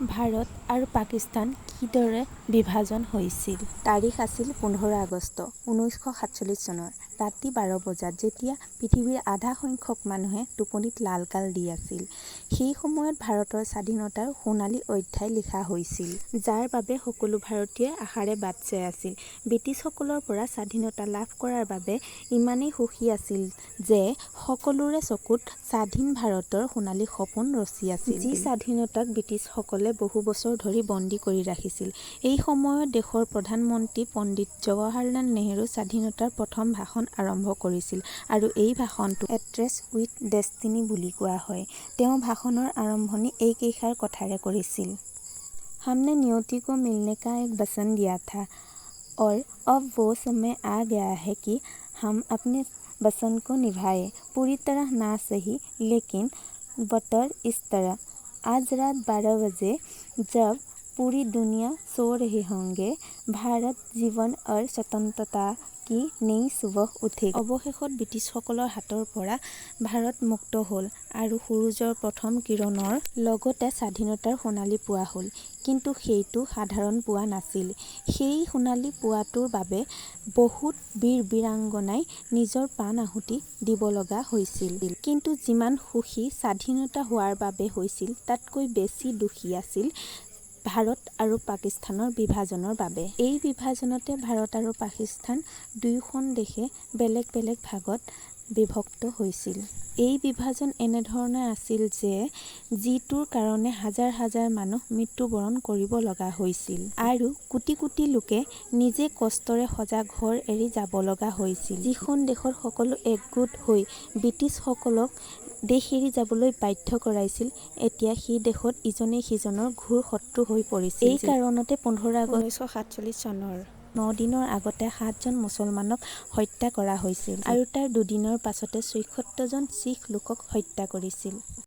ভাৰত আৰু পাকিস্তান কিদৰে বিভাজন হৈছিল? তাৰিখ আছিল ১৫ আগষ্ট ১৯৪৭ চনৰ ৰাতি ১২ বজাত যেতিয়া পৃথিৱীৰ আধা সংখ্যক মানুহে টোপনিত লালকাল দি আছিল। সেই সময়ত ভাৰতৰ স্বাধীনতাৰ সোণালী অধ্যায় লিখা হৈছিল, যাৰ বাবে সকলো ভাৰতীয়ই আশাৰে বাট চাই আছিল। ব্ৰিটিছসকলৰ পৰা স্বাধীনতা লাভ কৰাৰ বাবে ইমানেই সুখী আছিল যে সকলোৰে চকুত স্বাধীন ভাৰতৰ সোণালী সপোন ৰচি আছিল, যি স্বাধীনতাক ব্ৰিটিছসকলে বহু বছৰ ধৰি বন্দী কৰি ৰাখিছিল। এই সময়ত দেশৰ প্ৰধানমন্ত্ৰী পণ্ডিত জৱাহৰলাল নেহৰু স্বাধীনতাৰ প্ৰথম ভাষণ আৰম্ভ কৰিছিল আৰু এই ভাষণটো এড্ৰেছ উইথ ডেষ্টিনী বুলি কোৱা হয়। তেওঁ ভাষণৰ আৰম্ভণি এইকেইষাৰ কথাৰে কৰিছিল। हमने नियति को मिलने का एक वचन दिया था और अब वो समय आ गया है कि हम अपने वचन को निभाएं। पूरी तरह ना सही, लेकिन बतर इस तरह आज रात 12 बजे जब पूरी दुनिया सो रही होंगे, भारत जीवन और स्वतंत्रता কি নেই সুবহ উঠে। অৱশেষত ব্ৰিটিছসকলৰ হাতৰ পৰা ভাৰত মুক্ত হ'ল আৰু সূৰুজৰ প্ৰথম কিৰণৰ লগতে স্বাধীনতাৰ সোণালী পুৱা হ'ল। কিন্তু সেইটো সাধাৰণ পুৱা নাছিল। সেই সোণালী পুৱাটোৰ বাবে বহুত বীৰ বীৰাংগনাই নিজৰ প্ৰাণ আহুতি দিব লগা হৈছিল। কিন্তু যিমান সুখী স্বাধীনতা হোৱাৰ বাবে হৈছিল, তাতকৈ বেছি দুখী আছিল ভাৰত আৰু পাকিস্তানৰ বিভাজনৰ বাবে। এই বিভাজনতে ভাৰত আৰু পাকিস্তান দুয়োখন দেশে বেলেগ বেলেগ ভাগত বিভক্ত হৈছিল। এই বিভাজন এনেধৰণৰ আছিল যে যিটোৰ কাৰণে হাজাৰ হাজাৰ মানুহ মৃত্যুবৰণ কৰিব লগা হৈছিল আৰু কোটি কোটি লোকে নিজে কষ্টৰে সজা ঘৰ এৰি যাব লগা হৈছিল। যিখন দেশৰ সকলো একগোট হৈ ব্ৰিটিছসকলক দেশ এৰি যাবলৈ বাধ্য কৰাইছিল, এতিয়া সেই দেশত ইজনে সিজনৰ ঘোৰ শত্ৰু হৈ পৰিছিল। এই কাৰণতে ১৫ আগষ্ট ১৯৪৭ চনৰ ৯ দিনৰ আগতে ৭ জন মুছলমানক হত্যা কৰা হৈছিল আৰু তাৰ দুদিনৰ পাছতে ৭৪ জন শিখ লোকক হত্যা কৰিছিল।